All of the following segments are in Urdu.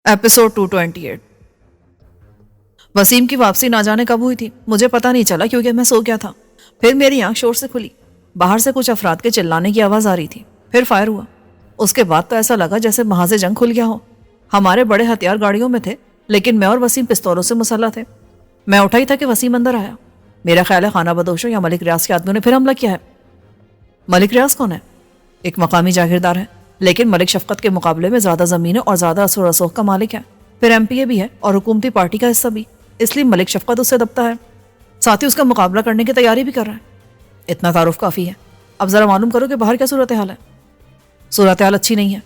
ایپیسوڈ 228۔ وسیم کی واپسی نہ جانے کب ہوئی تھی مجھے پتہ نہیں چلا کیونکہ میں سو گیا تھا۔ پھر میری آنکھ شور سے کھلی، باہر سے کچھ افراد کے چلانے کی آواز آ رہی تھی، پھر فائر ہوا۔ اس کے بعد تو ایسا لگا جیسے محاذ جنگ کھل گیا ہو۔ ہمارے بڑے ہتھیار گاڑیوں میں تھے لیکن میں اور وسیم پستولوں سے مسلح تھے۔ میں اٹھا ہی تھا کہ وسیم اندر آیا۔ میرا خیال ہے خانہ بدوشوں یا ملک ریاض کے آدمیوں نے پھر حملہ کیا ہے۔ ملک ریاض کون ہے؟ ایک مقامی جاگیردار ہے لیکن ملک شفقت کے مقابلے میں زیادہ زمینیں اور زیادہ اثر و رسوخ کا مالک ہے، پھر ایم پی اے بھی ہے اور حکومتی پارٹی کا حصہ بھی، اس لیے ملک شفقت اس سے دبتا ہے، ساتھ ہی اس کا مقابلہ کرنے کی تیاری بھی کر رہا ہے۔ اتنا تعارف کافی ہے، اب ذرا معلوم کرو کہ باہر کیا صورتحال ہے۔ صورتحال اچھی نہیں ہے،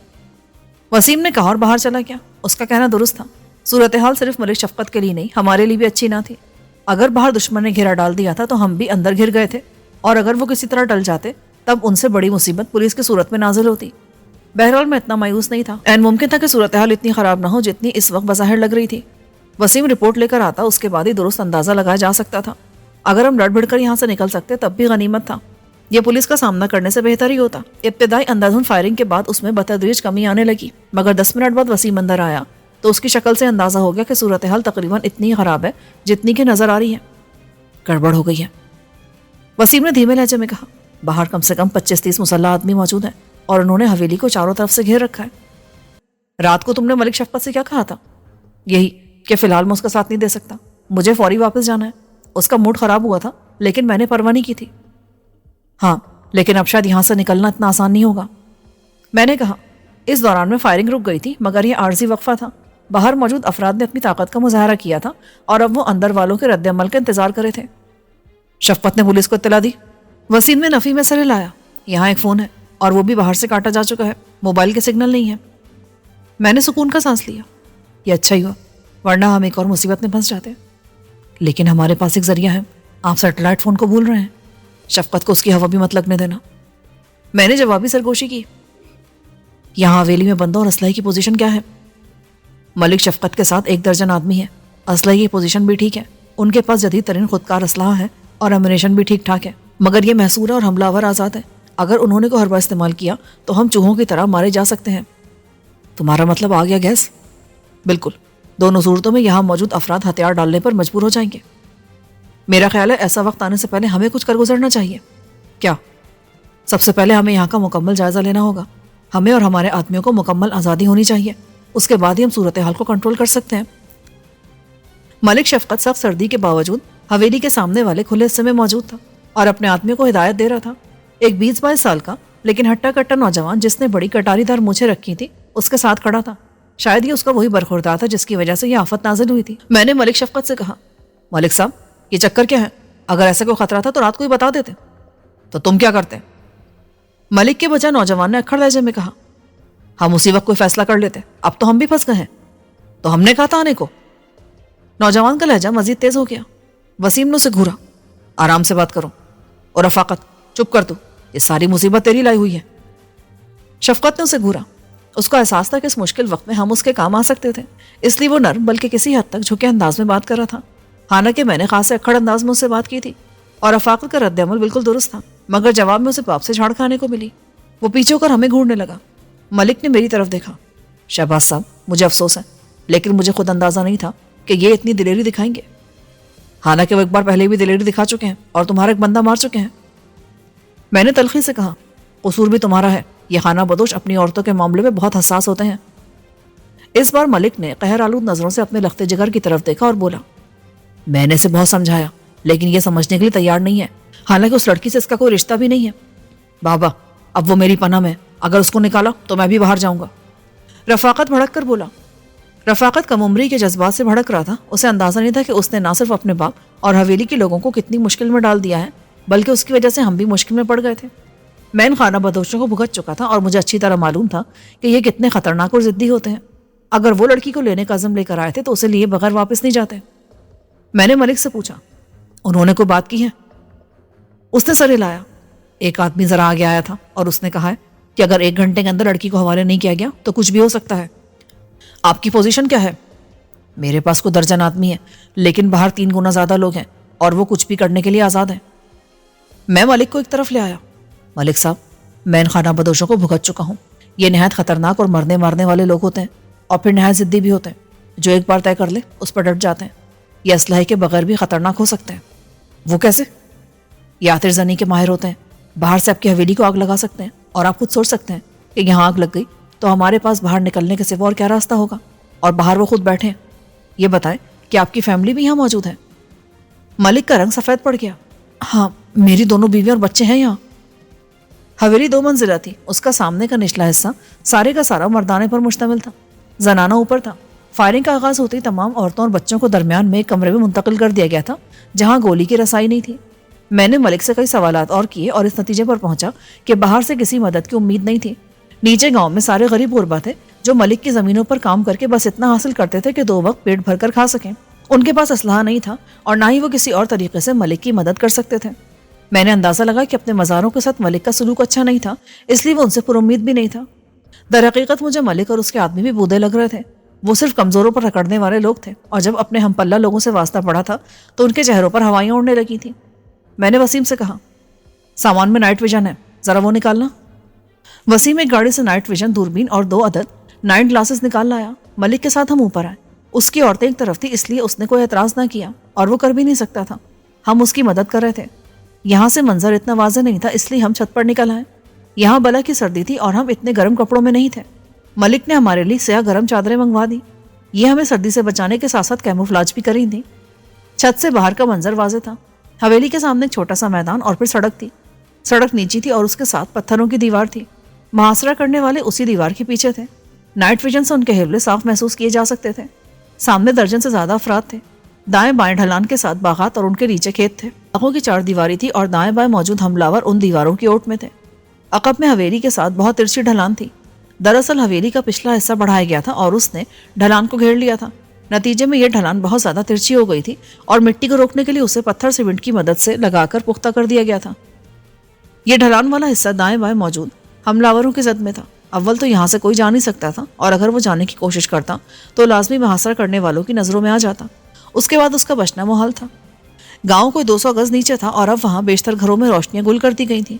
وسیم نے کہا اور باہر چلا گیا۔ اس کا کہنا درست تھا، صورتحال صرف ملک شفقت کے لیے نہیں ہمارے لیے بھی اچھی نہ تھی۔ اگر باہر دشمن نے گھیرا ڈال دیا تھا تو ہم بھی اندر گھر گئے تھے، اور اگر وہ کسی طرح ٹل جاتے تب ان سے بڑی مصیبت پولیس کی صورت میں نازل ہوتی۔ بہرحال میں اتنا مایوس نہیں تھا، این ممکن تھا کہ صورتحال اتنی خراب نہ ہو جتنی اس وقت بظاہر لگ رہی تھی۔ وسیم رپورٹ لے کر آتا، اس کے بعد ہی درست اندازہ لگایا جا سکتا تھا۔ اگر ہم لڑ بھڑ کر یہاں سے نکل سکتے تب بھی غنیمت تھا، یہ پولیس کا سامنا کرنے سے بہتر ہی ہوتا۔ ابتدائی اندھادھند فائرنگ کے بعد اس میں بتدریج کمی آنے لگی، مگر 10 منٹ بعد وسیم اندر آیا تو اس کی شکل سے اندازہ ہو گیا کہ صورتحال تقریباً اتنی خراب ہے جتنی کہ نظر آ رہی ہے۔ گڑبڑ ہو گئی ہے، وسیم نے دھیمے لہجے میں کہا۔ باہر کم سے کم 25-30 مسلح آدمی موجود ہیں اور انہوں نے حویلی کو چاروں طرف سے گھیر رکھا ہے۔ رات کو تم نے ملک شفقت سے کیا کہا تھا؟ یہی کہ فی الحال میں اس کا ساتھ نہیں دے سکتا، مجھے فوری واپس جانا ہے۔ اس کا موڈ خراب ہوا تھا لیکن میں نے پرواہ نہیں کی تھی۔ ہاں لیکن اب شاید یہاں سے نکلنا اتنا آسان نہیں ہوگا، میں نے کہا۔ اس دوران میں فائرنگ رک گئی تھی مگر یہ عارضی وقفہ تھا۔ باہر موجود افراد نے اپنی طاقت کا مظاہرہ کیا تھا اور اب وہ اندر والوں کے رد عمل کا انتظار کرے تھے۔ شفقت نے پولیس کو اطلاع دی، وسیم نے نفی میں سر ہلایا۔ یہاں ایک فون ہے اور وہ بھی باہر سے کاٹا جا چکا ہے، موبائل کے سگنل نہیں ہے۔ میں نے سکون کا سانس لیا، یہ اچھا ہی ہوا ورنہ ہم ایک اور مصیبت میں پھنس جاتے۔ لیکن ہمارے پاس ایک ذریعہ ہے، آپ سیٹلائٹ فون کو بھول رہے ہیں، شفقت کو اس کی ہوا بھی مت لگنے دینا۔ میں نے جوابی سرگوشی کی۔ یہاں حویلی میں بندوں اور اسلحے کی پوزیشن کیا ہے؟ ملک شفقت کے ساتھ 1 درجن آدمی ہے، اسلحے کی پوزیشن بھی ٹھیک ہے، ان کے پاس جدید ترین خودکار اسلحہ ہے اور ایمونیشن بھی ٹھیک ٹھاک ہے، مگر یہ محصور اور حملہ آور آزاد ہے۔ اگر انہوں نے کوئی حربہ استعمال کیا تو ہم چوہوں کی طرح مارے جا سکتے ہیں۔ تمہارا مطلب آ گیا گیس؟ بالکل، دونوں صورتوں میں یہاں موجود افراد ہتھیار ڈالنے پر مجبور ہو جائیں گے۔ میرا خیال ہے ایسا وقت آنے سے پہلے ہمیں کچھ کر گزرنا چاہیے۔ کیا؟ سب سے پہلے ہمیں یہاں کا مکمل جائزہ لینا ہوگا، ہمیں اور ہمارے آدمیوں کو مکمل آزادی ہونی چاہیے، اس کے بعد ہی ہم صورتحال کو کنٹرول کر سکتے ہیں۔ ملک شفقت سخت سردی کے باوجود حویلی کے سامنے والے کھلے حصے میں موجود تھا اور اپنے آدمیوں کو ہدایت دے رہا تھا۔ ایک 20-22 سال کا لیکن ہٹا کٹا نوجوان جس نے بڑی کٹاری دار مونچھیں رکھی تھی اس کے ساتھ کھڑا تھا۔ شاید یہ اس کا وہی برخوردار تھا جس کی وجہ سے یہ آفت نازل ہوئی تھی۔ میں نے ملک شفقت سے کہا، ملک صاحب یہ چکر کیا ہے؟ اگر ایسا کوئی خطرہ تھا تو رات کو ہی بتا دیتے۔ تو تم کیا کرتے؟ ملک کے بجائے نوجوان نے اکھڑ لہجے میں کہا، ہم اسی وقت کوئی فیصلہ کر لیتے، اب تو ہم بھی پھنس گئے ہیں۔ تو ہم نے کہا تھا آنے کو۔ نوجوان کا لہجہ مزید تیز ہو گیا۔ وسیم نے اسے گھورا، آرام سے بات کرو، اور رفاقت چپ کر، تو یہ ساری مصیبت تیری لائی ہوئی ہے۔ شفقت نے اسے گھورا، اس کو احساس تھا کہ اس مشکل وقت میں ہم اس کے کام آ سکتے تھے، اس لیے وہ نرم بلکہ کسی حد تک جھکے انداز میں بات کر رہا تھا۔ حالانکہ میں نے خاص اکھڑ انداز میں اس سے بات کی تھی اور رفاقت کا رد عمل بالکل درست تھا، مگر جواب میں اسے باپ سے جھاڑ کھانے کو ملی۔ وہ پیچھے ہو کر ہمیں گھورنے لگا۔ ملک نے میری طرف دیکھا، شہباز صاحب مجھے افسوس ہے لیکن مجھے خود اندازہ نہیں تھا کہ یہ اتنی دلیری دکھائیں گے، حالانکہ وہ ایک بار پہلے بھی دلیری دکھا چکے ہیں اور تمہارا ایک بندہ مار چکے ہیں۔ میں نے تلخی سے کہا، قصور بھی تمہارا ہے، یہ خانہ بدوش اپنی عورتوں کے معاملے میں بہت حساس ہوتے ہیں۔ اس بار ملک نے قہر آلود نظروں سے اپنے لخت جگر کی طرف دیکھا اور بولا، میں نے اسے بہت سمجھایا لیکن یہ سمجھنے کے لیے تیار نہیں ہے، حالانکہ اس لڑکی سے اس کا کوئی رشتہ بھی نہیں ہے۔ بابا اب وہ میری پناہ میں، اگر اس کو نکالا تو میں بھی باہر جاؤں گا۔ رفاقت بھڑک کر بولا۔ رفاقت کم عمری کے جذبات سے بھڑک رہا تھا، اسے اندازہ نہیں تھا کہ اس نے نہ صرف اپنے باپ اور حویلی کے لوگوں کو کتنی مشکل میں ڈال دیا ہے بلکہ اس کی وجہ سے ہم بھی مشکل میں پڑ گئے تھے۔ میں ان خانہ بدوشوں کو بھگت چکا تھا اور مجھے اچھی طرح معلوم تھا کہ یہ کتنے خطرناک اور ضدی ہوتے ہیں۔ اگر وہ لڑکی کو لینے کا عزم لے کر آئے تھے تو اسے لیے بغیر واپس نہیں جاتے۔ میں نے ملک سے پوچھا، انہوں نے کوئی بات کی ہے؟ اس نے سر ہلایا۔ ایک آدمی ذرا آگے آیا تھا اور اس نے کہا ہے کہ اگر 1 گھنٹے کے اندر لڑکی کو حوالے نہیں کیا گیا تو کچھ بھی ہو سکتا ہے۔ آپ کی پوزیشن کیا ہے؟ میرے پاس کو درجن آدمی ہے لیکن باہر 3 گنا زیادہ لوگ ہیں اور وہ کچھ بھی کرنے کے لیے آزاد ہیں۔ میں ملک کو ایک طرف لے آیا۔ ملک صاحب میں ان خانہ بدوشوں کو بھگت چکا ہوں، یہ نہایت خطرناک اور مرنے مارنے والے لوگ ہوتے ہیں، اور پھر نہایت ضدی بھی ہوتے ہیں. جو ایک بار طے کر لے اس پر ڈٹ جاتے ہیں. یہ اسلحے کے بغیر بھی خطرناک ہو سکتے ہیں. وہ کیسے؟ یہ آتش زنی کے ماہر ہوتے ہیں. باہر سے آپ کی حویلی کو آگ لگا سکتے ہیں اور آپ خود سوچ سکتے ہیں کہ یہاں آگ لگ گئی تو ہمارے پاس باہر نکلنے کے سوا اور کیا راستہ ہوگا. اور باہر وہ خود بیٹھے ہیں. یہ بتائیں کہ آپ کی فیملی بھی یہاں موجود ہے؟ ملک کا رنگ سفید پڑ گیا. ہاں، میری دونوں بیوی اور بچے ہیں یہاں. حویلی 2 منزلہ تھی. اس کا سامنے کا نچلا حصہ سارے کا سارا مردانے پر مشتمل تھا. زنانہ اوپر تھا. فائرنگ کا آغاز ہوتے ہی تمام عورتوں اور بچوں کو درمیان میں ایک کمرے میں منتقل کر دیا گیا تھا جہاں گولی کی رسائی نہیں تھی. میں نے ملک سے کئی سوالات اور کیے اور اس نتیجے پر پہنچا کہ باہر سے کسی مدد کی امید نہیں تھی. نیچے گاؤں میں سارے غریب غربا تھے جو ملک کی زمینوں پر کام کر کے بس اتنا حاصل کرتے تھے کہ 2 وقت پیٹ بھر کر کھا سکیں. ان کے پاس اسلحہ نہیں تھا اور نہ ہی وہ کسی اور طریقے سے ملک کی مدد کر سکتے تھے. میں نے اندازہ لگا کہ اپنے مزاروں کے ساتھ ملک کا سلوک اچھا نہیں تھا، اس لیے وہ ان سے پر امید بھی نہیں تھا. در حقیقت مجھے ملک اور اس کے آدمی بھی بودے لگ رہے تھے. وہ صرف کمزوروں پر رکڑنے والے لوگ تھے اور جب اپنے ہم پلہ لوگوں سے واسطہ پڑا تھا تو ان کے چہروں پر ہوائیاں اڑنے لگی تھیں. میں نے وسیم سے کہا، سامان میں نائٹ ویژن ہے، ذرا وہ نکالنا. وسیم ایک گاڑی سے نائٹ ویژن، دوربین اور 2 عدد نائٹ گلاسز نکال لایا. ملک کے ساتھ ہم اوپر آئے. اس کی عورتیں ایک طرف تھی اس لیے اس نے کوئی اعتراض نہ کیا اور وہ کر بھی نہیں سکتا تھا. ہم اس کی مدد کر رہے تھے. یہاں سے منظر اتنا واضح نہیں تھا اس لیے ہم چھت پر نکل آئے. یہاں بلا کی سردی تھی اور ہم اتنے گرم کپڑوں میں نہیں تھے. ملک نے ہمارے لیے سیاہ گرم چادریں منگوا دی. یہ ہمیں سردی سے بچانے کے ساتھ ساتھ کیموفلاج بھی کری تھی. چھت سے باہر کا منظر واضح تھا. حویلی کے سامنے ایک چھوٹا سا میدان اور پھر سڑک تھی. سڑک نیچی تھی اور اس کے ساتھ پتھروں کی دیوار تھی. محاصرہ کرنے والے اسی دیوار کے پیچھے تھے. نائٹ ویژن سے ان کے حوالے صاف محسوس کیے جا سکتے تھے. سامنے درجن سے زیادہ افراد تھے. دائیں بائیں ڈھلان کے ساتھ باغات اور ان کے نیچے کھیت تھے. باغوں کی 4 دیواری تھی اور دائیں بائیں موجود حملہ ان دیواروں کی اوٹ میں تھے. عقب میں حویلی کے ساتھ بہت ترچھی ڈھلان تھی. دراصل حویلی کا پچھلا حصہ بڑھایا گیا تھا اور اس نے ڈھلان کو گھیر لیا تھا. نتیجے میں یہ ڈھلان بہت زیادہ ترچھی ہو گئی تھی اور مٹی کو روکنے کے لیے اسے پتھر سیمنٹ کی مدد سے لگا کر پختہ کر دیا گیا تھا. یہ ڈھلان والا حصہ دائیں بائیں موجود حملہ کی زد میں تھا. اول تو یہاں سے کوئی جا نہیں سکتا تھا اور اگر وہ جانے کی کوشش کرتا تو لازمی محاصرہ کرنے والوں کی نظروں میں آ جاتا. اس کے بعد اس کا بچنا محال تھا. گاؤں کوئی 200 گز نیچے تھا اور اب وہاں بیشتر گھروں میں روشنیاں گل کر دی گئی تھیں.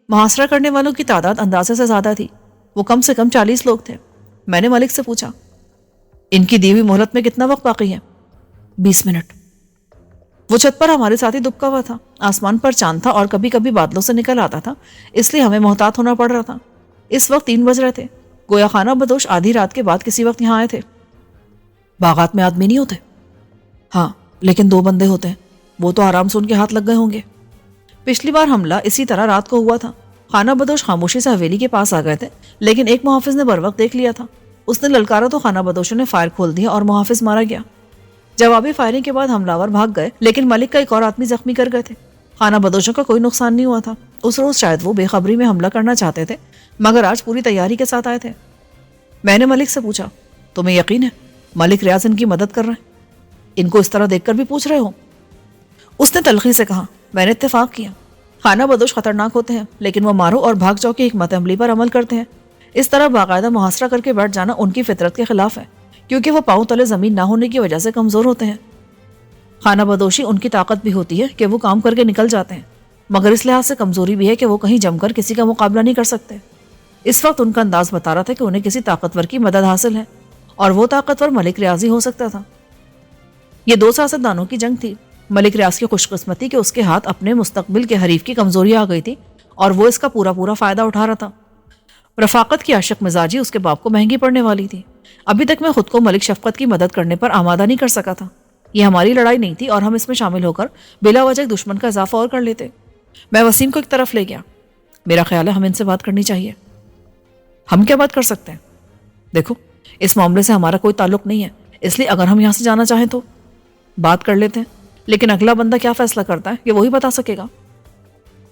محاصرہ کرنے والوں کی تعداد اندازے سے زیادہ تھی. وہ کم سے کم 40 لوگ تھے. میں نے ملک سے پوچھا، ان کی دی ہوئی مہلت میں کتنا وقت باقی ہے؟ 20 منٹ. وہ چھت پر ہمارے ساتھ ہی دبکا ہوا تھا. آسمان پر چاند تھا اور کبھی کبھی بادلوں سے نکل آتا تھا، اس لیے ہمیں محتاط ہونا پڑ رہا تھا. اس وقت 3 بج رہے تھے. گویا خانہ بدوش آدھی رات کے بعد کسی وقت یہاں آئے تھے. باغات میں آدمی نہیں ہوتے؟ ہاں، لیکن 2 بندے ہوتے ہیں. وہ تو آرام سے ان کے ہاتھ لگ گئے ہوں گے. پچھلی بار حملہ اسی طرح رات کو ہوا تھا. خانہ بدوش خاموشی سے حویلی کے پاس آ گئے تھے لیکن ایک محافظ نے بروقت دیکھ لیا تھا. اس نے للکارا تو خانہ بدوشوں نے فائر کھول دیا اور محافظ مارا گیا. جوابی فائرنگ کے بعد حملہ بھاگ گئے لیکن ملک کا ایک اور آدمی زخمی کر گئے تھے. خانہ بدوشوں کا کوئی نقصان نہیں ہوا تھا. اس روز شاید وہ بے خبری میں حملہ کرنا چاہتے تھے مگر آج پوری تیاری کے ساتھ آئے تھے. میں نے ملک سے پوچھا، تمہیں یقین ہے ملک ریاض ان کی مدد کر رہے ہیں؟ ان کو اس طرح دیکھ کر بھی پوچھ رہے ہو؟ اس نے تلخی سے کہا، میں نے اتفاق کیا. خانہ بدوش خطرناک ہوتے ہیں لیکن وہ مارو اور بھاگ جاؤ کی حکمت عملی پر عمل کرتے ہیں. اس طرح باقاعدہ محاصرہ کر کے بیٹھ جانا ان کی فطرت کے خلاف ہے کیونکہ وہ پاؤں تلے زمین نہ ہونے کی وجہ سے کمزور ہوتے ہیں. خانہ بدوشی ان کی طاقت بھی ہوتی ہے کہ وہ کام کر کے نکل جاتے ہیں مگر اس لحاظ سے کمزوری بھی ہے کہ وہ کہیں جم کر کسی کا مقابلہ نہیں کر سکتے. اس وقت ان کا انداز بتا رہا تھا کہ انہیں کسی طاقتور کی مدد حاصل ہے اور وہ طاقتور ملک ریاضی ہو سکتا تھا. یہ 2 سیاستدانوں کی جنگ تھی. ملک ریاض کی خوش قسمتی کہ اس کے ہاتھ اپنے مستقبل کے حریف کی کمزوری آ گئی تھی اور وہ اس کا پورا فائدہ اٹھا رہا تھا. رفاقت کی عاشق مزاجی اس کے باپ کو مہنگی پڑنے والی تھی. ابھی تک میں خود کو ملک شفقت کی مدد کرنے پر آمادہ نہیں کر سکا تھا. یہ ہماری لڑائی نہیں تھی اور ہم اس میں شامل ہو کر بلا وجہ دشمن کا اضافہ اور کر لیتے. میں وسیم کو ایک طرف لے گیا. میرا خیال ہے ہم ان سے بات کرنی چاہیے. ہم کیا بات کر سکتے ہیں؟ دیکھو، اس معاملے سے ہمارا کوئی تعلق نہیں ہے اس لیے اگر ہم یہاں سے جانا چاہیں تو بات کر لیتے ہیں لیکن اگلا بندہ کیا فیصلہ کرتا ہے یہ وہی بتا سکے گا.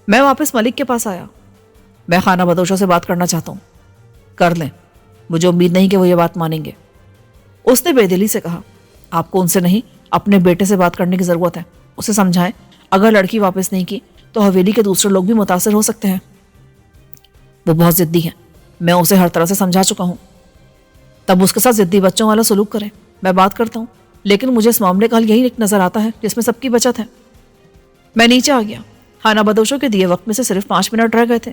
میں واپس ملک کے پاس آیا. میں خانہ بدوشوں سے بات کرنا چاہتا ہوں. کر لیں، مجھے امید نہیں کہ وہ یہ بات مانیں گے. اس نے بے دلی سے کہا، آپ کو ان سے نہیں اپنے بیٹے سے بات کرنے کی ضرورت ہے. اسے سمجھائیں اگر لڑکی واپس نہیں کی تو حویلی کے دوسرے لوگ بھی متاثر ہو سکتے ہیں. وہ بہت ضدی ہے، میں اسے ہر طرح سے سمجھا چکا ہوں. تب اس کے ساتھ ضدی بچوں والا سلوک کریں. میں بات کرتا ہوں لیکن مجھے اس معاملے کا حل یہی ایک نظر آتا ہے جس میں سب کی بچت ہے. میں نیچے آ گیا. خانہ بدوشوں کے دیے وقت میں سے صرف 5 منٹ رہ گئے تھے.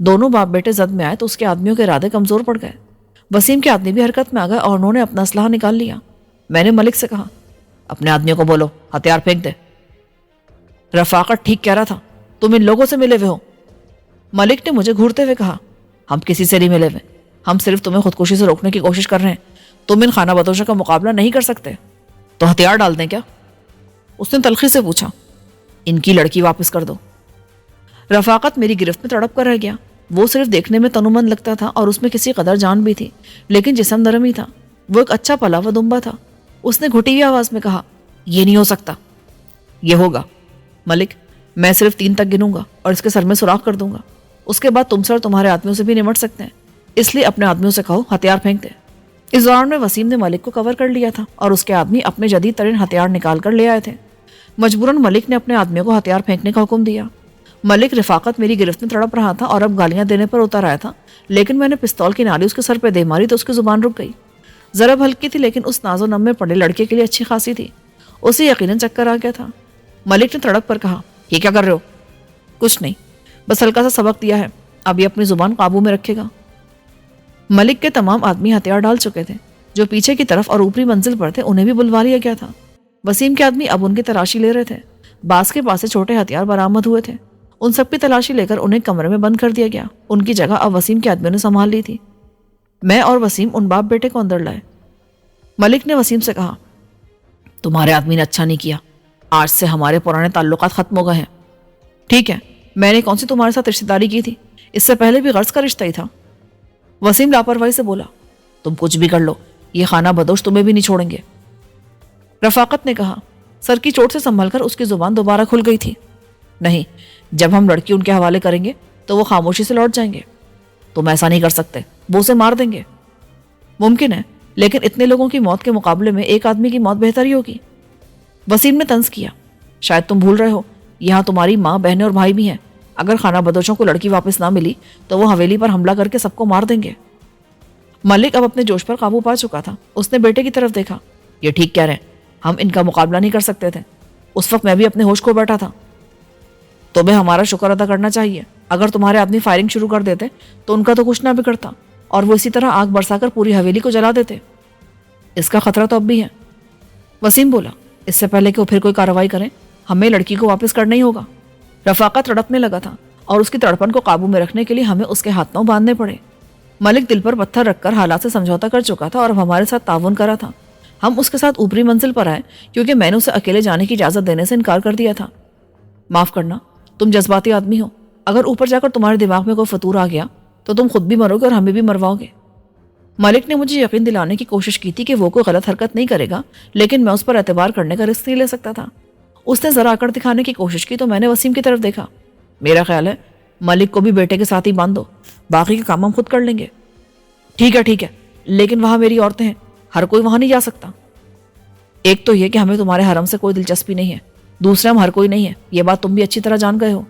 دونوں باپ بیٹے زد میں آئے تو اس کے آدمیوں کے ارادے کمزور پڑ گئے۔ وسیم کے آدمی بھی حرکت میں آ گئے اور انہوں نے اپنا اسلحہ نکال لیا۔ میں نے ملک سے کہا، اپنے آدمیوں کو بولو ہتھیار پھینک دے۔ رفاقت ٹھیک کہہ رہا تھا، تم ان لوگوں سے ملے ہوئے ہو۔ ملک نے مجھے گھورتے ہوئے کہا، ہم کسی سے نہیں ملے ہوئے، ہم صرف تمہیں خودکشی سے روکنے کی کوشش کر رہے ہیں۔ تم ان خانہ بدوشوں کا مقابلہ نہیں کر سکتے تو ہتھیار ڈال دیں کیا؟ اس نے تلخی سے پوچھا۔ ان کی لڑکی واپس کر دو۔ رفاقت میری گرفت میں تڑپ کر رہ گیا۔ وہ صرف دیکھنے میں تنومند لگتا تھا اور اس میں کسی قدر جان بھی تھی، لیکن جسم نرم ہی تھا۔ وہ ایک اچھا پلا ہوا دمبا تھا۔ اس نے گھٹی ہوئی آواز میں کہا، یہ نہیں ہو سکتا۔ یہ ہوگا ملک، میں صرف 3 تک گنوں گا اور اس کے سر میں سوراخ کر دوں گا۔ اس کے بعد تم سے اور تمہارے آدمیوں سے بھی نمٹ سکتے ہیں، اس لیے اپنے آدمیوں سے کہو ہتھیار پھینک دے۔ اس دوران میں وسیم نے ملک کو کور کر لیا تھا اور اس کے آدمی اپنے جدید ترین ہتھیار نکال کر لے آئے تھے۔ مجبوراً ملک نے اپنے آدمیوں کو ہتھیار پھینکنے کا حکم دیا۔ ملک رفاقت میری گرفت میں تڑپ رہا تھا اور اب گالیاں دینے پر اتر آیا تھا، لیکن میں نے پستول کی نالی اس کے سر پہ دے ماری تو اس کی زبان رک گئی۔ ضرب ہلکی تھی لیکن اس ناز و نم میں پڑے لڑکے کے لیے اچھی خاصی تھی۔ اسے یقیناً چکر آ گیا تھا۔ ملک نے تڑپ پر کہا، یہ کیا کر رہے ہو؟ کچھ نہیں، بس ہلکا سا سبق دیا ہے، اب یہ اپنی زبان قابو میں رکھے گا۔ ملک کے تمام آدمی ہتھیار ڈال چکے تھے۔ جو پیچھے کی طرف اور اوپری منزل پر تھے انہیں بھی بلوا لیا گیا تھا۔ وسیم کے آدمی اب ان کی تلاشی لے رہے تھے۔ باس کے پاس سے چھوٹے ہتھیار برآمد ہوئے تھے۔ ان سب کی تلاشی لے کر انہیں کمرے میں بند کر دیا گیا۔ ان کی جگہ اب وسیم کے آدمیوں نے سنبھال لی تھی۔ میں اور وسیم ان باپ بیٹے کو اندر لائے۔ ملک نے وسیم سے کہا، تمہارے آدمی نے اچھا نہیں کیا، آج سے ہمارے پرانے تعلقات ختم ہو گئے ہیں۔ ٹھیک ہے، میں نے کون سی تمہارے ساتھ رشتہ داری کی تھی؟ اس سے پہلے بھی غرض کا رشتہ ہی تھا۔ وسیم لاپرواہی سے بولا، تم کچھ بھی کر لو، یہ خانہ بدوش تمہیں بھی نہیں چھوڑیں گے۔ رفاقت نے کہا، سر کی چوٹ سے سنبھل کر اس کی زبان دوبارہ کھل گئی تھی۔ نہیں، جب ہم لڑکی ان کے حوالے کریں گے تو وہ خاموشی سے لوٹ جائیں گے۔ تم ایسا نہیں کر سکتے، وہ اسے مار دیں گے۔ ممکن ہے، لیکن اتنے لوگوں کی موت کے مقابلے میں ایک آدمی کی موت بہتر ہی ہوگی۔ وسیم نے طنز کیا، شاید تم بھول رہے ہو، یہاں تمہاری ماں، بہنیں اور بھائی بھی ہیں۔ اگر خانہ بدوشوں کو لڑکی واپس نہ ملی تو وہ حویلی پر حملہ کر کے سب کو مار دیں گے۔ ملک اب اپنے جوش پر قابو پا چکا تھا۔ اس نے بیٹے کی طرف دیکھا، یہ ٹھیک کہہ رہے ہیں، ہم ان کا مقابلہ نہیں کر سکتے تھے۔ اس وقت میں بھی اپنے ہوش کھو بیٹھا تھا۔ تمہیں ہمارا شکر ادا کرنا چاہیے۔ اگر تمہارے آدمی فائرنگ شروع کر دیتے تو ان کا تو کچھ نہ بگڑتا اور وہ اسی طرح آگ برسا کر پوری حویلی کو جلا دیتے۔ اس کا خطرہ تو اب بھی ہے۔ وسیم بولا، اس سے پہلے کہ وہ پھر کوئی کارروائی کریں، ہمیں لڑکی کو واپس کرنا ہی ہوگا۔ رفاقت تڑپنے لگا تھا اور اس کی تڑپن کو قابو میں رکھنے کے لیے ہمیں اس کے ہاتھ پاؤں باندھنے پڑے۔ ملک دل پر پتھر رکھ کر حالات سے سمجھوتا کر چکا تھا اور اب ہمارے ساتھ تعاون کرا تھا۔ ہم اس کے ساتھ اوپری منزل پر آئے کیونکہ میں نے اسے اکیلے جانے کی اجازت دینے سے انکار کر دیا تھا۔ معاف کرنا، تم جذباتی آدمی ہو۔ اگر اوپر جا کر تمہارے دماغ میں کوئی فطور آ گیا تو تم خود بھی مرو گے اور ہمیں بھی مرواؤ گے۔ ملک نے مجھے یقین دلانے کی کوشش کی تھی کہ وہ کوئی غلط حرکت نہیں کرے گا، لیکن میں اس پر اعتبار کرنے کا رسک نہیں لے سکتا تھا۔ اس نے ذرا اکڑ دکھانے کی کوشش کی تو میں نے وسیم کی طرف دیکھا۔ میرا خیال ہے ملک کو بھی بیٹے کے ساتھ ہی باندھ دو، باقی کا کام ہم خود کر لیں گے۔ ٹھیک ہے، لیکن وہاں میری عورتیں ہیں، ہر کوئی وہاں نہیں جا سکتا۔ ایک تو یہ کہ ہمیں تمہارے حرم سے کوئی دلچسپی نہیں ہے، دوسرے ہم ہر کوئی نہیں ہے، یہ بات تم بھی اچھی طرح جان گئے ہو۔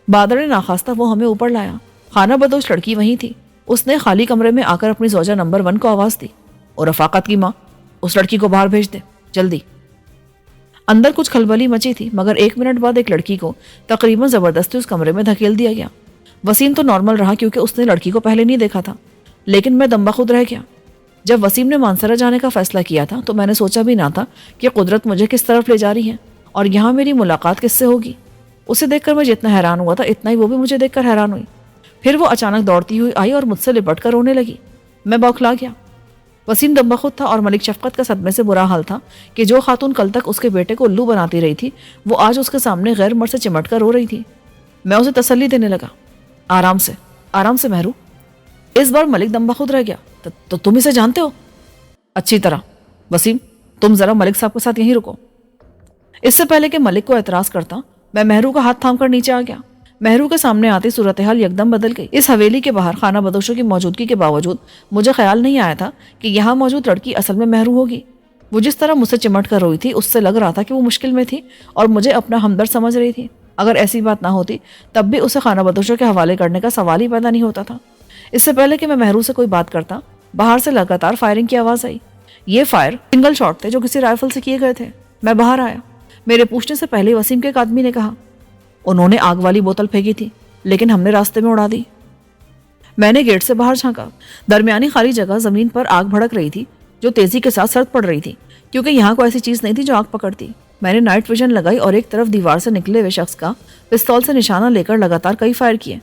بادر نے ناخواستہ وہ ہمیں اوپر لایا۔ خانہ بدوش لڑکی وہیں تھی۔ اس نے خالی کمرے میں آ کر اپنی زوجہ نمبر 1 کو آواز دی، اور رفاقت کی ماں، اس لڑکی کو باہر بھیج دے، جلدی۔ اندر کچھ کھلبلی مچی تھی، مگر 1 منٹ بعد ایک لڑکی کو تقریباً زبردستی اس کمرے میں دھکیل دیا گیا۔ وسیم تو نارمل رہا کیونکہ اس نے لڑکی کو پہلے نہیں دیکھا تھا، لیکن میں دم بخود رہ گیا۔ جب وسیم نے مانسرا جانے کا فیصلہ کیا تھا تو میں نے سوچا بھی نہ تھا کہ قدرت مجھے کس طرف لے جا رہی ہے اور یہاں میری ملاقات کس سے ہوگی۔ اسے دیکھ کر میں جتنا حیران ہوا تھا اتنا ہی وہ بھی مجھے دیکھ کر حیران ہوئی۔ پھر وہ اچانک دوڑتی ہوئی آئی اور مجھ سے لپٹ کر رونے لگی۔ میں بوکھلا گیا۔ وسیم دم بخود تھا اور ملک شفقت کا صدمے سے برا حال تھا کہ جو خاتون کل تک اس کے بیٹے کو الو بناتی رہی تھی وہ آج اس کے سامنے غیر مرد سے چمٹ کر رو رہی تھی۔ میں اسے تسلی دینے لگا، آرام سے مہرو۔ اس بار ملک دم بخود رہ گیا۔ تو تم اسے جانتے ہو؟ اچھی طرح۔ وسیم، تم ذرا ملک صاحب کے ساتھ یہیں رکو۔ اس سے پہلے کہ ملک کو اعتراض کرتا میں مہرو کا ہاتھ تھام کر نیچے آ گیا۔ مہرو کے سامنے آتی صورتحال یکدم بدل گئی۔ اس حویلی کے باہر خانہ بدوشوں کی موجودگی کے باوجود مجھے خیال نہیں آیا تھا کہ یہاں موجود لڑکی اصل میں مہرو ہوگی۔ وہ جس طرح مجھ سے چمٹ کر روئی تھی اس سے لگ رہا تھا کہ وہ مشکل میں تھی اور مجھے اپنا ہمدرد سمجھ رہی تھی۔ اگر ایسی بات نہ ہوتی تب بھی اسے خانہ بدوشوں کے حوالے کرنے کا سوال ہی پیدا نہیں ہوتا تھا۔ اس سے پہلے کہ میں مہرو سے کوئی بات کرتا باہر سے لگاتار فائرنگ کی آواز آئی۔ یہ فائر سنگل شاٹ تھے جو کسی رائفل سے کیے گئے تھے۔ میں باہر آیا۔ میرے پوچھنے سے پہلے وسیم کے ایک آدمی نے کہا، انہوں نے آگ والی بوتل پھینکی تھی، لیکن ہم نے راستے میں اڑا دی۔ میں نے گیٹ سے باہر جھانکا۔ درمیانی خالی جگہ زمین پر آگ بھڑک رہی تھی جو تیزی کے ساتھ سرد پڑ رہی تھی، کیونکہ یہاں کوئی ایسی چیز نہیں تھی جو آگ پکڑتی۔ میں نے نائٹ ویژن لگائی اور ایک طرف دیوار سے نکلے ہوئے شخص کا پستول سے نشانہ لے کر لگاتار کئی فائر کیے۔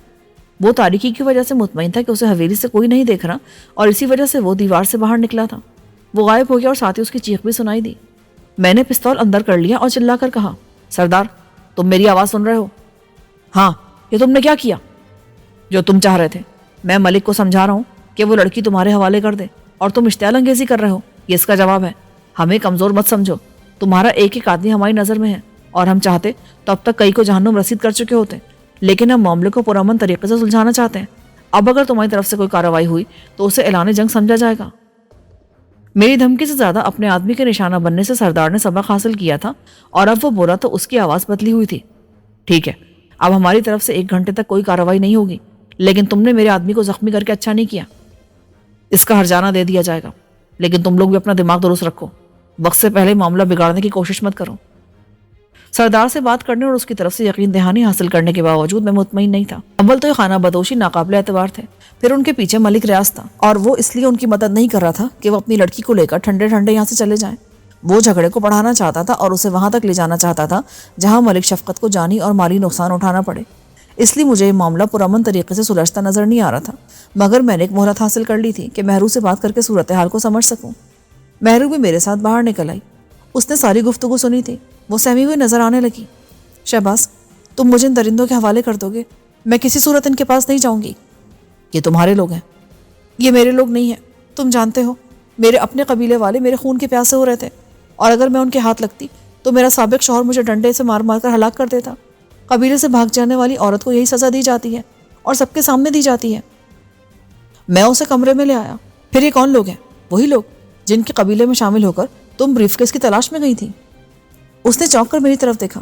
وہ تاریکی کی وجہ سے مطمئن تھا کہ اسے حویلی سے کوئی نہیں دیکھ رہا، اور اسی وجہ سے وہ دیوار سے باہر نکلا تھا۔ وہ غائب ہو گیا اور ساتھ ہی اس کی چیخ بھی سنائی دی۔ میں نے پستول اندر کر لیا اور چلا کر کہا، سردار تم میری آواز سن رہے ہو؟ ہاں۔ یہ تم نے کیا کیا؟ جو تم چاہ رہے تھے۔ میں ملک کو سمجھا رہا ہوں کہ وہ لڑکی تمہارے حوالے کر دے، اور تم اشتعال انگیزی کر رہے ہو۔ یہ اس کا جواب ہے۔ ہمیں کمزور مت سمجھو، تمہارا ایک ایک آدمی ہماری نظر میں ہے، اور ہم چاہتے تو اب تک کئی کو جہنم رسید کر چکے ہوتے، لیکن ہم معاملے کو پرامن طریقے سے سلجھانا چاہتے ہیں۔ اب اگر تمہاری طرف سے کوئی کارروائی ہوئی تو اسے اعلان جنگ سمجھا جائے گا۔ میری دھمکی سے زیادہ اپنے آدمی کے نشانہ بننے سے سردار نے سبق حاصل کیا تھا، اور اب وہ بولا تو اس کی آواز بدلی ہوئی تھی۔ ٹھیک ہے، اب ہماری طرف سے 1 گھنٹے تک کوئی کارروائی نہیں ہوگی، لیکن تم نے میرے آدمی کو زخمی کر کے اچھا نہیں کیا۔ اس کا ہرجانہ دے دیا جائے گا، لیکن تم لوگ بھی اپنا دماغ درست رکھو، وقت سے پہلے معاملہ بگاڑنے کی کوشش مت کرو۔ سردار سے بات کرنے اور اس کی طرف سے یقین دہانی حاصل کرنے کے باوجود میں مطمئن نہیں تھا۔ اول تو یہ خانہ بدوشی ناقابل اعتبار تھے، پھر ان کے پیچھے ملک ریاض تھا، اور وہ اس لیے ان کی مدد نہیں کر رہا تھا کہ وہ اپنی لڑکی کو لے کر ٹھنڈے ٹھنڈے یہاں سے چلے جائیں۔ وہ جھگڑے کو بڑھانا چاہتا تھا اور اسے وہاں تک لے جانا چاہتا تھا جہاں ملک شفقت کو جانی اور مالی نقصان اٹھانا پڑے۔ اس لیے مجھے یہ معاملہ پرامن طریقے سے سلجھتا نظر نہیں آ رہا تھا، مگر میں نے ایک مہلت حاصل کر لی تھی کہ مہرو سے بات کر کے صورتحال کو سمجھ سکوں۔ مہرو بھی میرے ساتھ باہر نکل آئی۔ اس نے ساری گفتگو سنی تھی، وہ سہمی ہوئی نظر آنے لگی۔ شہباز، تم مجھے ان درندوں کے حوالے کر دو گے؟ میں کسی صورت ان کے پاس نہیں جاؤں گی۔ یہ تمہارے لوگ ہیں۔ یہ میرے لوگ نہیں ہیں، تم جانتے ہو میرے اپنے قبیلے والے میرے خون کے پیاسے ہو رہے تھے، اور اگر میں ان کے ہاتھ لگتی تو میرا سابق شوہر مجھے ڈنڈے سے مار مار کر ہلاک کر دیتا۔ قبیلے سے بھاگ جانے والی عورت کو یہی سزا دی جاتی ہے، اور سب کے سامنے دی جاتی ہے۔ میں اسے کمرے میں لے آیا۔ پھر یہ کون لوگ ہیں؟ وہی لوگ جن کے قبیلے میں شامل ہو کر تم بریف کیس کی تلاش میں گئی تھی۔ اس نے چونک کر میری طرف دیکھا۔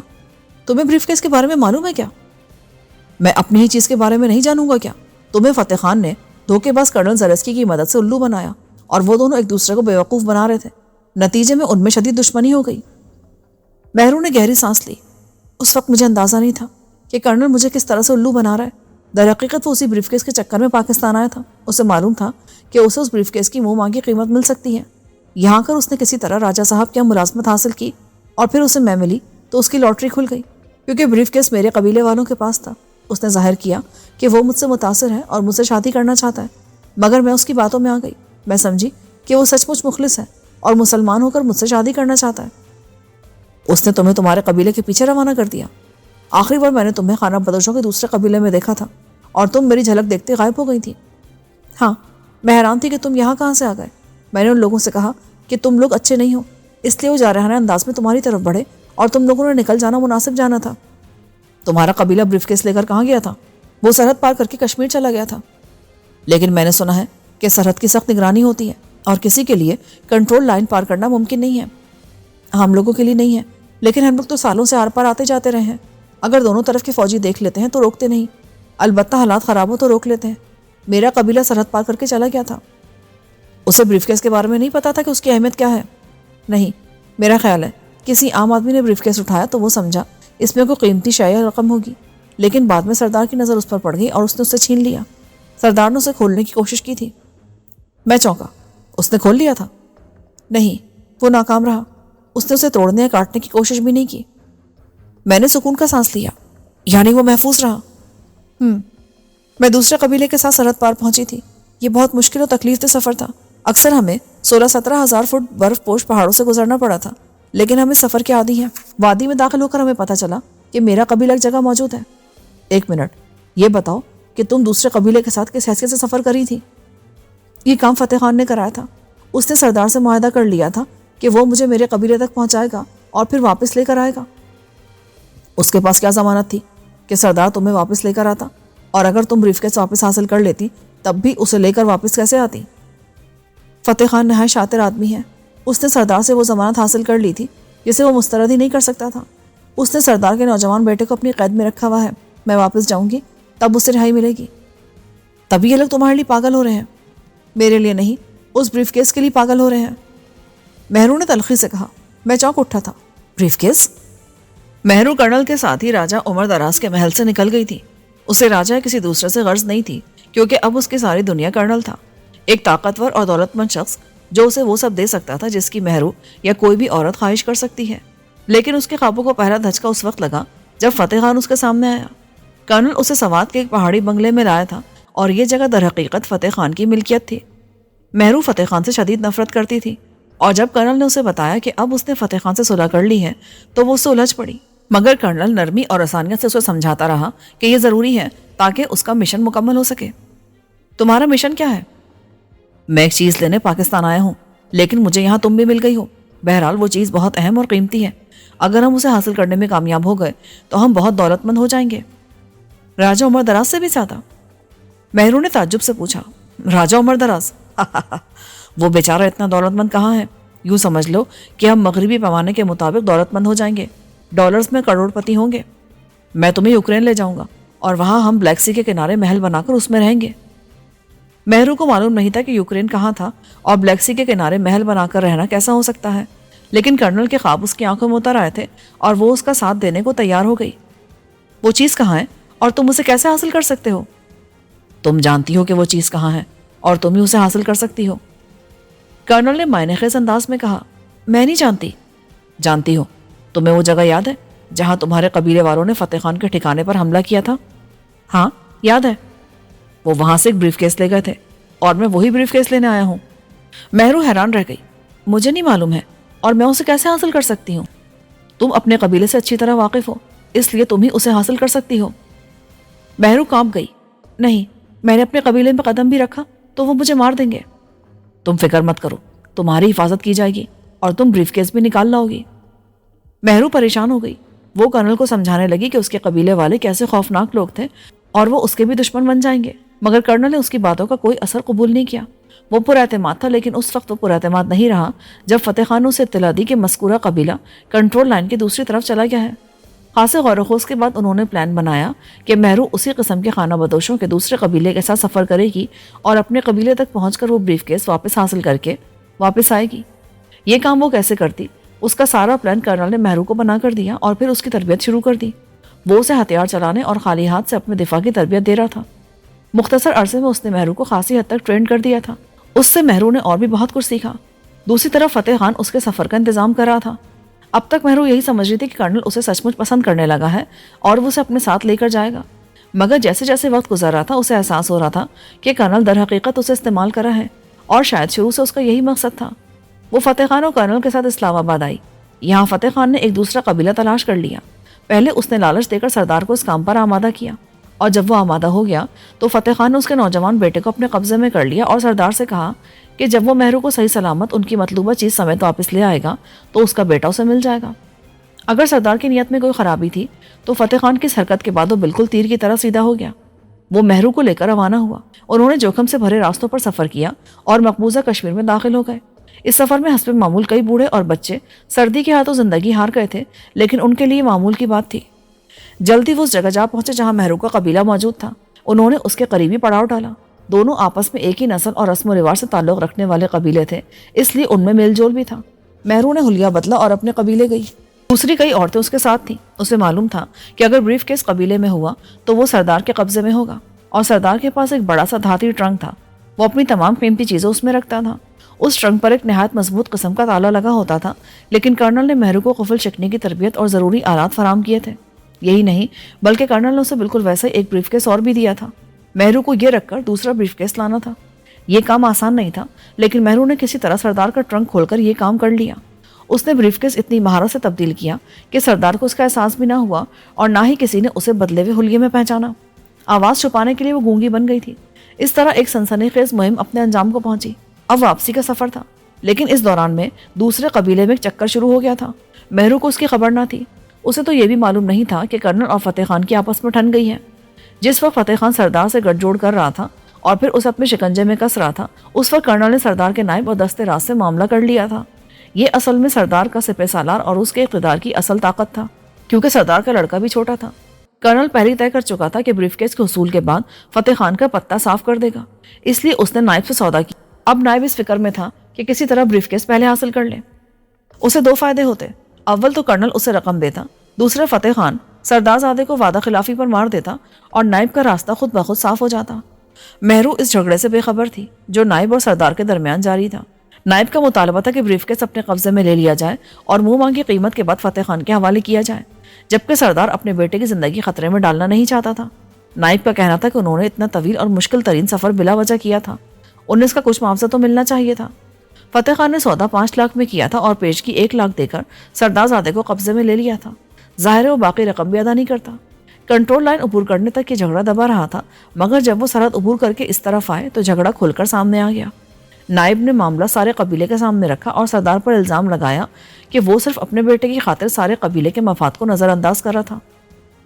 تمہیں بریف کیس کے بارے میں معلوم ہے کیا؟ میں اپنی ہی چیز کے بارے میں نہیں جانوں گا کیا؟ تمہیں فتح خان نے دھوکے باز کرنل زرسکی کی مدد سے الو بنایا، اور وہ دونوں ایک دوسرے کو بیوقوف بنا رہے تھے۔ نتیجے میں ان میں شدید دشمنی ہو گئی۔ مہرو نے گہری سانس لی۔ اس وقت مجھے اندازہ نہیں تھا کہ کرنل مجھے کس طرح سے الو بنا رہا ہے۔ در حقیقت وہ اسی بریف کیس کے چکر میں پاکستان آیا تھا۔ اسے معلوم تھا کہ اسے اس بریف کیس کی منہ مانگی قیمت مل سکتی ہے۔ یہاں کر اس نے کسی طرح راجہ صاحب کی ملازمت حاصل کی، اور پھر اسے میں ملی تو اس کی لاٹری کھل گئی، کیونکہ بریف کیس میرے قبیلے والوں کے پاس تھا۔ اس نے ظاہر کیا کہ وہ مجھ سے متاثر ہے اور مجھ سے شادی کرنا چاہتا ہے، مگر میں اس کی باتوں میں آ گئی۔ میں سمجھی کہ وہ سچ مچ مخلص ہے اور مسلمان ہو کر مجھ سے شادی کرنا چاہتا ہے۔ اس نے تمہیں تمہارے قبیلے کے پیچھے روانہ کر دیا۔ آخری بار میں نے تمہیں خانہ بدوشوں کے دوسرے قبیلے میں دیکھا تھا، اور تم میری جھلک دیکھتے غائب ہو گئی تھی۔ ہاں، میں حیران تھی کہ تم یہاں کہاں سے آ گئے۔ میں نے ان لوگوں سے کہا کہ تم لوگ اچھے نہیں ہو، اس لیے وہ جارحانہ انداز میں تمہاری طرف بڑھے، اور تم لوگوں نے نکل جانا مناسب جانا تھا۔ تمہارا قبیلہ بریف کیس لے کر کہاں گیا تھا؟ وہ سرحد پار کر کے کشمیر چلا گیا تھا۔ لیکن میں نے سنا ہے کہ سرحد کی سخت نگرانی ہوتی ہے، اور کسی کے لیے کنٹرول لائن پار کرنا ممکن نہیں ہے۔ ہم لوگوں کے لیے نہیں ہے، لیکن ہم لوگ تو سالوں سے آر پار آتے جاتے رہے ہیں۔ اگر دونوں طرف کے فوجی دیکھ لیتے ہیں تو روکتے نہیں، البتہ حالات خراب ہو تو روک لیتے ہیں۔ میرا قبیلہ سرحد پار کر کے چلا گیا تھا۔ اسے بریف کیس کے بارے میں نہیں پتا تھا کہ اس کی اہمیت کیا ہے؟ نہیں، میرا خیال ہے کسی عام آدمی نے بریف کیس اٹھایا تو وہ سمجھا اس میں کوئی قیمتی شے یا رقم ہوگی، لیکن بعد میں سردار کی نظر اس پر پڑ گئی اور اس نے اسے چھین لیا۔ سردار نے اسے کھولنے کی کوشش کی تھی۔ میں چونکا۔ اس نے کھول لیا تھا؟ نہیں، وہ ناکام رہا۔ اس نے اسے توڑنے یا کاٹنے کی کوشش بھی نہیں کی۔ میں نے سکون کا سانس لیا۔ یعنی وہ محفوظ رہا؟ میں دوسرے قبیلے کے ساتھ سرحد پار پہنچی تھی۔ یہ بہت مشکل اور تکلیف دہ سفر تھا۔ اکثر ہمیں 16-17 ہزار فٹ برف پوش پہاڑوں سے گزرنا پڑا تھا، لیکن ہم اس سفر کے عادی ہیں۔ وادی میں داخل ہو کر ہمیں پتہ چلا کہ میرا قبیلہ ایک جگہ موجود ہے۔ 1 منٹ، یہ بتاؤ کہ تم دوسرے قبیلے کے ساتھ کس حیثیت سے سفر کری تھی؟ یہ کام فتح خان نے کرایا تھا۔ اس نے سردار سے معاہدہ کر لیا تھا کہ وہ مجھے میرے قبیلے تک پہنچائے گا اور پھر واپس لے کر آئے گا۔ اس کے پاس کیا ضمانت تھی کہ سردار تمہیں واپس لے کر آتا؟ اور اگر تم بریف کیس واپس حاصل کر لیتی تب بھی اسے لے کر واپس کیسے آتی؟ فتح خان نہایت شاطر آدمی ہے۔ اس نے سردار سے وہ ضمانت حاصل کر لی تھی جسے وہ مسترد ہی نہیں کر سکتا تھا۔ اس نے سردار کے نوجوان بیٹے کو اپنی قید میں رکھا ہوا ہے۔ میں واپس جاؤں گی تب اسے رہائی ملے گی۔ تبھی یہ لوگ تمہارے لیے پاگل ہو رہے ہیں، میرے لیے نہیں، اس بریف کیس کے لیے پاگل ہو رہے ہیں۔ مہرو نے تلخی سے کہا۔ میں چونک اٹھا تھا۔ Brief case? مہرو کرنل کے ساتھ ہی راجہ عمر دراز کے محل سے نکل گئی تھی۔ اسے راجہ یا کسی دوسرے سے غرض نہیں تھی، کیونکہ اب اس کی ساری دنیا کرنل تھا، ایک طاقتور اور دولت مند شخص جو اسے وہ سب دے سکتا تھا جس کی مہرو یا کوئی بھی عورت خواہش کر سکتی ہے۔ لیکن اس کے خوابوں کو پہلا دھچکا اس وقت لگا جب فتح خان اس کے سامنے آیا۔ کرنل اسے سوات کے ایک پہاڑی بنگلے میں لایا تھا اور یہ جگہ در حقیقت فتح خان کی ملکیت تھی۔ مہرو فتح خان سے شدید نفرت کرتی تھی، اور جب کرنل نے اسے بتایا کہ اب اس نے فتح خان سے صلح کر لی ہے تو وہ اس سے الجھ پڑی، مگر کرنل نرمی اور آسانیت سے اسے سمجھاتا رہا کہ یہ ضروری ہے تاکہ اس کا مشن مکمل ہو سکے۔ تمہارا مشن کیا ہے؟ میں ایک چیز لینے پاکستان آیا ہوں، لیکن مجھے یہاں تم بھی مل گئی ہو۔ بہرحال وہ چیز بہت اہم اور قیمتی ہے، اگر ہم اسے حاصل کرنے میں کامیاب ہو گئے تو ہم بہت دولت مند ہو جائیں گے۔ راجہ عمر دراز سے بھی زیادہ؟ مہرو نے تعجب سے پوچھا۔ راجہ عمر دراز؟ وہ بیچارہ اتنا دولت مند کہاں ہے؟ یوں سمجھ لو کہ ہم مغربی پیمانے کے مطابق دولت مند ہو جائیں گے، ڈالرز میں کروڑ پتی ہوں گے۔ میں تمہیں یوکرین لے جاؤں گا اور وہاں ہم بلیک سی کے کنارے محل بنا کر اس میں رہیں گے۔ مہرو کو معلوم نہیں تھا کہ یوکرین کہاں تھا اور بلیک سی کے کنارے محل بنا کر رہنا کیسا ہو سکتا ہے، لیکن کرنل کے خواب اس کی آنکھوں میں اتر آئے تھے اور وہ اس کا ساتھ دینے کو تیار ہو گئی۔ وہ چیز کہاں ہے اور تم اسے کیسے حاصل کر سکتے ہو؟ تم جانتی ہو کہ وہ چیز کہاں ہے اور تم ہی اسے حاصل کر سکتی ہو۔ کرنل نے معنی خیز انداز میں کہا، میں نہیں جانتی۔ جانتی ہو؟ تمہیں وہ جگہ یاد ہے جہاں تمہارے قبیلے والوں نے فتح خان کے ٹھکانے پر حملہ کیا تھا؟ ہاں یاد ہے۔ وہ وہاں سے ایک بریف کیس لے گئے تھے اور میں وہی بریف کیس لینے آیا ہوں۔ مہرو حیران رہ گئی۔ مجھے نہیں معلوم ہے اور میں اسے کیسے حاصل کر سکتی ہوں؟ تم اپنے قبیلے سے اچھی طرح واقف ہو، اس لیے تم ہی اسے حاصل کر سکتی ہو۔ مہرو کانپ گئی۔ نہیں، میں نے اپنے قبیلے میں قدم بھی رکھا تو وہ مجھے مار دیں گے۔ تم فکر مت کرو، تمہاری حفاظت کی جائے گی اور تم بریف کیس بھی نکال لاؤ گی۔ مہرو پریشان ہو گئی۔ وہ کرنل کو سمجھانے لگی کہ اس کے قبیلے والے کیسے خوفناک لوگ تھے اور وہ اس کے بھی دشمن بن جائیں گے، مگر کرنل نے اس کی باتوں کا کوئی اثر قبول نہیں کیا۔ وہ پر اعتماد تھا، لیکن اس وقت وہ پر اعتماد نہیں رہا جب فتح خان نے اسے اطلاع دی کہ مذکورہ قبیلہ کنٹرول لائن کی دوسری طرف چلا گیا ہے۔ خاصے غور و خوض کے بعد انہوں نے پلان بنایا کہ مہرو اسی قسم کے خانہ بدوشوں کے دوسرے قبیلے کے ساتھ سفر کرے گی اور اپنے قبیلے تک پہنچ کر وہ بریف کیس واپس حاصل کر کے واپس آئے گی۔ یہ کام وہ کیسے کرتی، اس کا سارا پلان کرنل نے مہرو کو بنا کر دیا اور پھر اس کی تربیت شروع کر دی۔ وہ اسے ہتھیار چلانے اور خالی ہاتھ سے اپنے دفاع کی تربیت دے رہا تھا۔ مختصر عرصے میں اس نے مہرو کو خاصی حد تک ٹرین کر دیا تھا۔ اس سے مہرو نے اور بھی بہت کچھ سیکھا۔ دوسری طرف فتح خان اس کے سفر کا انتظام کر رہا تھا۔ اب تک مہرو یہی سمجھ رہی تھی کہ کرنل اسے سچ مچ پسند کرنے لگا ہے اور وہ اسے اپنے ساتھ لے کر جائے گا، مگر جیسے جیسے وقت گزر رہا تھا اسے احساس ہو رہا تھا کہ کرنل در حقیقت اسے استعمال کر رہا ہے اور شاید شروع سے اس کا یہی مقصد تھا۔ وہ فتح خان اور کرنل کے ساتھ اسلام آباد آئی۔ یہاں فتح خان نے ایک دوسرا قبیلہ تلاش کر لیا۔ پہلے اس نے لالچ دے کر سردار کو اس کام پر آمادہ کیا، اور جب وہ آمادہ ہو گیا تو فتح خان نے اس کے نوجوان بیٹے کو اپنے قبضے میں کر لیا اور سردار سے کہا کہ جب وہ مہرو کو صحیح سلامت ان کی مطلوبہ چیز سمیت واپس لے آئے گا تو اس کا بیٹا اسے مل جائے گا۔ اگر سردار کی نیت میں کوئی خرابی تھی تو فتح خان کی اس حرکت کے بعد وہ بالکل تیر کی طرح سیدھا ہو گیا۔ وہ مہرو کو لے کر روانہ ہوا۔ انہوں نے جوخم سے بھرے راستوں پر سفر کیا اور مقبوضہ کشمیر میں داخل ہو گئے۔ اس سفر میں حسب معمول کئی بوڑھے اور بچے سردی کے ہاتھوں زندگی ہار گئے تھے، لیکن ان کے لیے معمول کی بات تھی۔ جلدی وہ اس جگہ جا پہنچے جہاں مہرو کا قبیلہ موجود تھا۔ انہوں نے اس کے قریبی پڑاؤ ڈالا۔ دونوں آپس میں ایک ہی نسل اور رسم و رواج سے تعلق رکھنے والے قبیلے تھے، اس لیے ان میں میل جول بھی تھا۔ مہرو نے حلیہ بدلا اور اپنے قبیلے گئی۔ دوسری کئی عورتیں اس کے ساتھ تھیں۔ اسے معلوم تھا کہ اگر بریف کیس قبیلے میں ہوا تو وہ سردار کے قبضے میں ہوگا، اور سردار کے پاس ایک بڑا سا دھاتی ٹرنک تھا۔ وہ اپنی تمام قیمتی چیزیں اس میں رکھتا تھا۔ اس ٹرنک پر ایک نہایت مضبوط قسم کا تالا لگا ہوتا تھا، لیکن کرنل نے مہرو کو قفل شکنی کی تربیت اور ضروری آلات فراہم کیے تھے۔ یہی نہیں بلکہ کرنل نے اسے بالکل ویسا ہی ایک بریف کیس اور بھی دیا تھا۔ مہرو کو یہ رکھ کر دوسرا بریف کیس لانا تھا۔ یہ کام آسان نہیں تھا، لیکن مہرو نے کسی طرح سردار کا ٹرنک کھول کر یہ کام کر لیا۔ اس نے بریف کیس اتنی مہارت سے تبدیل کیا کہ سردار کو اس کا احساس بھی نہ ہوا اور نہ ہی کسی نے اسے بدلے ہوئے حلیے میں پہچانا۔ آواز چھپانے کے لیے وہ گونگی بن گئی تھی۔ اس طرح ایک سنسنی خیز مہم اپنے انجام کو پہنچی۔ اب واپسی کا سفر تھا، لیکن اس دوران میں دوسرے قبیلے میں ایک چکر شروع ہو گیا تھا۔ مہرو کو اس کی خبر نہ تھی۔ اسے تو یہ بھی معلوم نہیں تھا کہ کرنل اور فتح خان کی آپس میں ٹھن گئی ہے۔ جس وقت فتح خان سردار سے گٹھ جوڑ کر رہا تھا اور پھر اسے اپنے شکنجے میں کس رہا تھا، اس وقت کرنل نے سردار کے نائب اور دستے راز سے معاملہ کر لیا تھا۔ یہ اصل میں سردار کا سپہ سالار اور اس کے اقتدار کی اصل طاقت تھا، کیونکہ سردار کا لڑکا بھی چھوٹا تھا۔ کرنل پہلے طے کر چکا تھا کہ بریف کیس کے حصول کے بعد فتح خان کا پتہ صاف کر دے گا، اس لیے اس نے نائب سے سودا کیا۔ اب نائب اس فکر میں تھا کہ کسی طرح بریف کیس پہلے حاصل کر لے۔ اسے دو فائدے ہوتے، اول تو کرنل اسے رقم دیتا، دوسرے فتح خان سردار زادے کو وعدہ خلافی پر مار دیتا اور نائب کا راستہ خود بخود صاف ہو جاتا۔ مہرو اس جھگڑے سے بے خبر تھی جو نائب اور سردار کے درمیان جاری تھا۔ نائب کا مطالبہ تھا کہ بریف کیس اپنے قبضے میں لے لیا جائے اور منہ مانگی قیمت کے بعد فتح خان کے حوالے کیا جائے، جبکہ سردار اپنے بیٹے کی زندگی خطرے میں ڈالنا نہیں چاہتا تھا۔ نائب کا کہنا تھا کہ انہوں نے اتنا طویل اور مشکل ترین سفر بلا وجہ کیا تھا، انہیں اس کا کچھ معاوضہ تو ملنا چاہیے تھا۔ فتح خان نے سودا 5 لاکھ میں کیا تھا اور پیشگی 1 لاکھ دے کر سردار زادے کو قبضے میں لے لیا تھا۔ ظاہر ہے وہ باقی رقم بھی ادا نہیں کرتا۔ کنٹرول لائن عبور کرنے تک یہ جھگڑا دبا رہا تھا، مگر جب وہ سرحد عبور کر کے اس طرف آئے تو جھگڑا کھل کر سامنے آ گیا۔ نائب نے معاملہ سارے قبیلے کے سامنے رکھا اور سردار پر الزام لگایا کہ وہ صرف اپنے بیٹے کی خاطر سارے قبیلے کے مفاد کو نظر انداز کر رہا تھا۔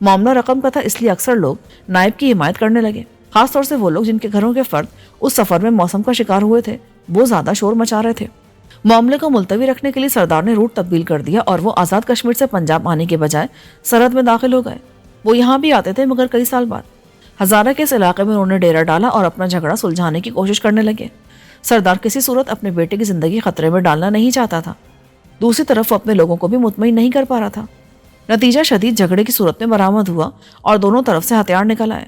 معاملہ رقم کا تھا، اس لیے اکثر لوگ نائب کی حمایت کرنے لگے، خاص طور سے وہ لوگ جن کے گھروں کے فرد اس سفر میں موسم کا شکار ہوئے تھے۔ وہ زیادہ شور مچا رہے تھے۔ معاملے کو ملتوی رکھنے کے لیے سردار نے روٹ تبدیل کر دیا اور وہ آزاد کشمیر سے پنجاب آنے کے بجائے سرحد میں داخل ہو گئے۔ وہ یہاں بھی آتے تھے مگر کئی سال بعد۔ ہزارہ کے اس علاقے میں انہوں نے ڈیرا ڈالا اور اپنا جھگڑا سلجھانے کی کوشش کرنے لگے۔ سردار کسی صورت اپنے بیٹے کی زندگی خطرے میں ڈالنا نہیں چاہتا تھا، دوسری طرف وہ اپنے لوگوں کو بھی مطمئن نہیں کر پا رہا تھا۔ نتیجہ شدید جھگڑے کی صورت میں برآمد ہوا اور دونوں طرف سے ہتھیار نکل آئے۔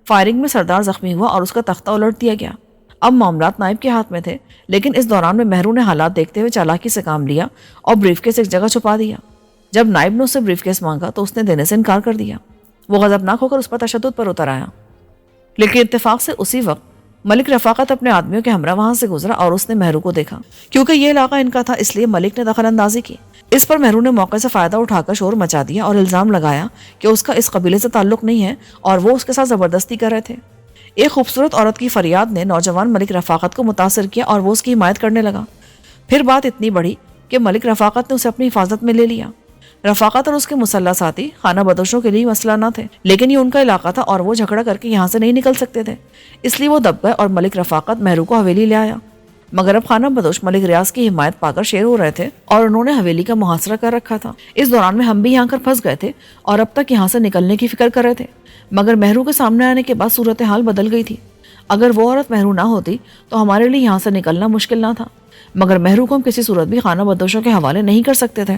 فائرنگ میں سردار زخمی ہوا اور اس کا تختہ الٹ دیا گیا۔ اب معاملات نائب کے ہاتھ میں تھے، لیکن اس دوران میں مہرو نے حالات دیکھتے ہوئے چالاکی سے کام لیا اور بریف کیس ایک جگہ چھپا دیا۔ جب نائب نے اس سے بریف کیس مانگا تو اس نے دینے سے انکار کر دیا۔ وہ غضبناک ہو کر اس پر تشدد پر اتر آیا، لیکن اتفاق سے اسی وقت ملک رفاقت اپنے آدمیوں کے ہمراہ وہاں سے گزرا اور اس نے مہرو کو دیکھا۔ کیونکہ یہ علاقہ ان کا تھا اس لیے ملک نے دخل اندازی کی۔ اس پر مہرو نے موقع سے فائدہ اٹھا کر شور مچا دیا اور الزام لگایا کہ اس کا اس قبیلے سے تعلق نہیں ہے اور وہ اس کے ساتھ زبردستی کر رہے تھے۔ ایک خوبصورت عورت کی فریاد نے نوجوان ملک رفاقت کو متاثر کیا اور وہ اس کی حمایت کرنے لگا۔ پھر بات اتنی بڑھی کہ ملک رفاقت نے اسے اپنی حفاظت میں لے لیا۔ رفاقت اور اس کے مسلح ساتھی خانہ بدوشوں کے لیے مسئلہ نہ تھے، لیکن یہ ان کا علاقہ تھا اور وہ جھگڑا کر کے یہاں سے نہیں نکل سکتے تھے، اس لیے وہ دب گئے اور ملک رفاقت مہرو کو حویلی لے آیا۔ مگر اب خانہ بدوش ملک ریاض کی حمایت پا کر شیر ہو رہے تھے اور انہوں نے حویلی کا محاصرہ کر رکھا تھا۔ اس دوران میں ہم بھی یہاں کر پھنس گئے تھے اور اب تک یہاں سے نکلنے کی فکر کر رہے تھے، مگر مہرو کے سامنے آنے کے بعد صورتحال بدل گئی تھی۔ اگر وہ عورت مہرو نہ ہوتی تو ہمارے لیے یہاں سے نکلنا مشکل نہ تھا، مگر مہرو کو ہم کسی صورت بھی خانہ بدوشوں کے حوالے نہیں کر سکتے تھے۔